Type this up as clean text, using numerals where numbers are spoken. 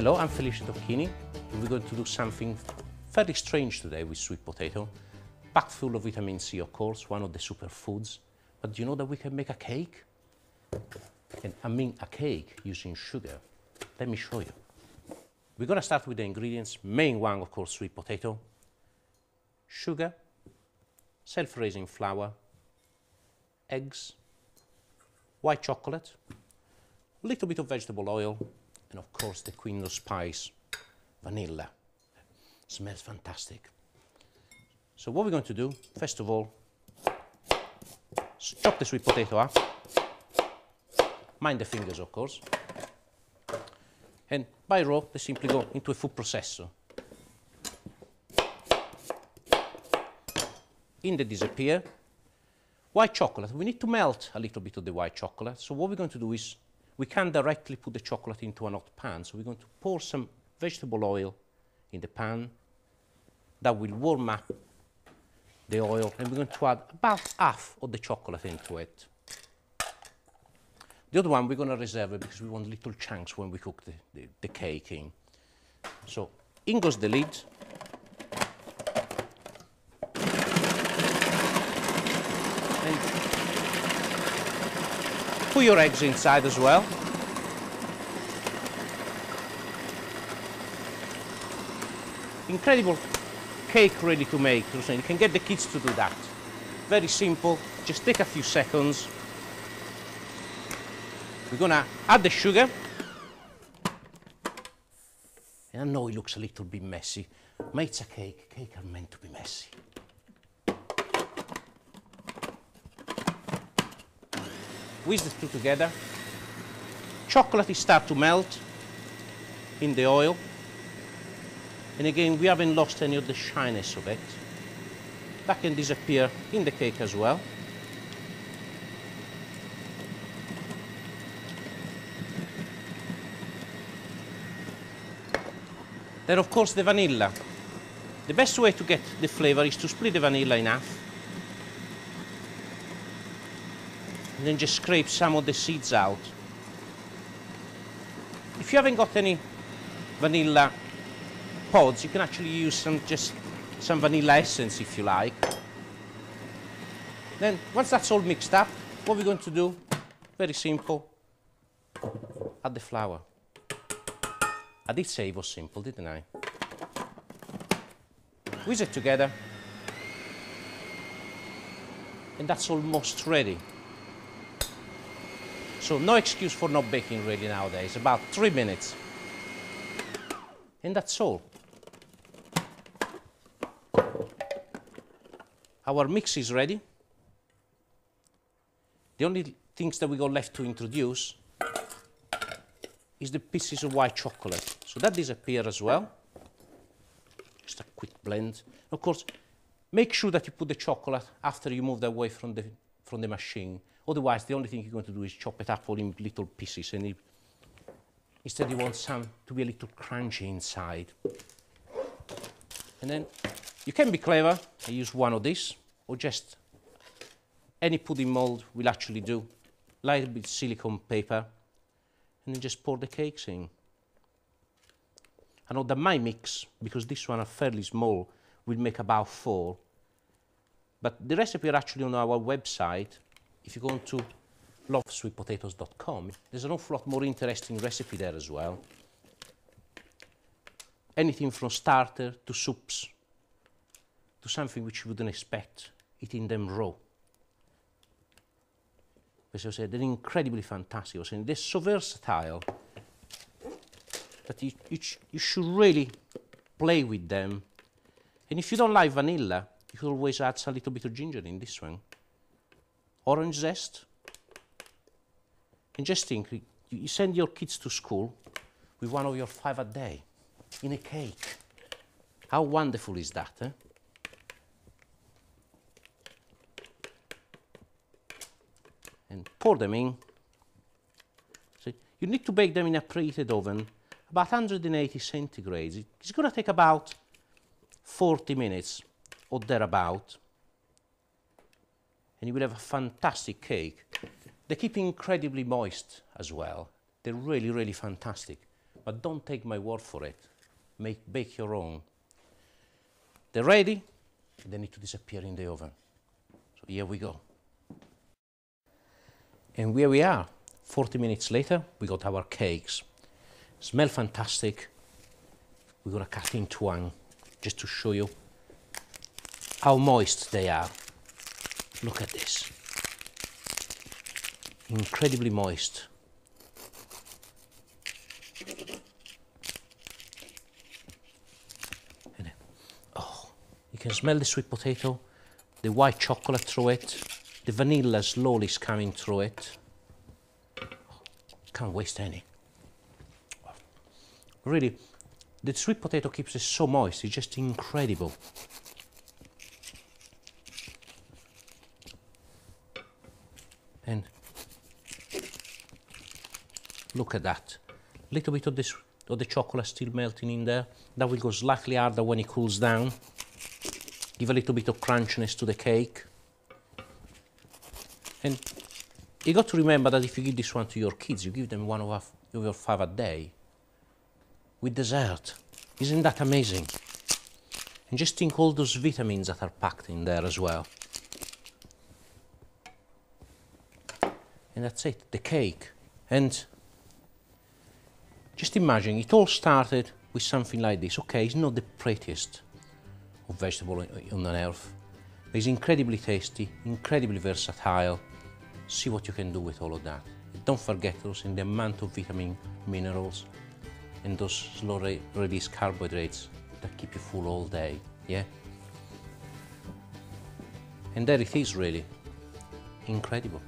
Hello, I'm Felice Tocchini, and we're going to do something fairly strange today with sweet potato. Packed full of vitamin C, of course, one of the superfoods. But do you know that we can make a cake? And I mean a cake using sugar. Let me show you. We're going to start with the ingredients. Main one, of course, sweet potato, sugar, self-raising flour, eggs, white chocolate, a little bit of vegetable oil, and of course the queen of spice, vanilla. Smells fantastic. So what we're going to do, first of all, chop the sweet potato up. Mind the fingers, of course. And by raw, they simply go into a food processor. In they disappear. White chocolate, we need to melt a little bit of the white chocolate. So what we're going to do is, we can't directly put the chocolate into an hot pan. So we're going to pour some vegetable oil in the pan. That will warm up the oil, and we're going to add about half of the chocolate into it. The other one we're going to reserve it because we want little chunks when we cook the cake in. So in goes the lid. And put your eggs inside as well. Incredible cake ready to make. You can get the kids to do that. Very simple, just take a few seconds. We're gonna add the sugar. And I know it looks a little bit messy, but it's a cake. Cake are meant to be messy. Whisk the two together. Chocolate is start to melt in the oil. And again, we haven't lost any of the shyness of it. That can disappear in the cake as well. Then, of course, the vanilla. The best way to get the flavor is to split the vanilla in half. And then just scrape some of the seeds out. If you haven't got any vanilla pods, you can actually use some vanilla essence if you like. Then, once that's all mixed up, what we're going to do, very simple, add the flour. I did say it was simple, didn't I? Whisk it together. And that's almost ready. So no excuse for not baking really nowadays, about 3 minutes. And that's all. Our mix is ready. The only things that we got left to introduce is the pieces of white chocolate. So that disappears as well. Just a quick blend. Of course, make sure that you put the chocolate after you move that away from the machine. Otherwise, the only thing you're going to do is chop it up all in little pieces. And instead, you want some to be a little crunchy inside. And then you can be clever and use one of these, or just any pudding mold will actually do. Light a bit of silicone paper, and then just pour the cakes in. I know that my mix, because this one are fairly small, will make about 4. But the recipe are actually on our website. If you go to loafsweetpotatoes.com, there's an awful lot more interesting recipe there as well. Anything from starter to soups to something which you wouldn't expect, eating them raw. As I said, they're incredibly fantastic. And they're so versatile that you should really play with them. And if you don't like vanilla, you could always add a little bit of ginger in this one. Orange zest. And just think, you send your kids to school with one of your 5 a day in a cake. How wonderful is that, eh? And pour them in. So you need to bake them in a preheated oven, about 180 centigrades. It's going to take about 40 minutes or thereabout. And you will have a fantastic cake. They keep incredibly moist as well. They're really, really fantastic. but don't take my word for it. Bake your own. They're ready, they need to disappear in the oven. So here we go. And here we are, 40 minutes later, we got our cakes. Smell fantastic. We're gonna cut into one just to show you how moist they are. Look at this. Incredibly moist. And, oh, you can smell the sweet potato, the white chocolate through it, the vanilla slowly is coming through it. Can't waste any. Really, the sweet potato keeps it so moist, it's just incredible. And look at that. Little bit of the chocolate still melting in there. That will go slightly harder when it cools down. Give a little bit of crunchiness to the cake. And you got to remember that if you give this one to your kids, you give them one of your 5 a day. With dessert. Isn't that amazing? And just think all those vitamins that are packed in there as well. And that's it, the cake. And just imagine, it all started with something like this. Okay, it's not the prettiest of vegetable on the earth. But it's incredibly tasty, incredibly versatile. See what you can do with all of that. Don't forget those in the amount of vitamin, minerals, and those slow release carbohydrates that keep you full all day, yeah? And there it is, really. Incredible.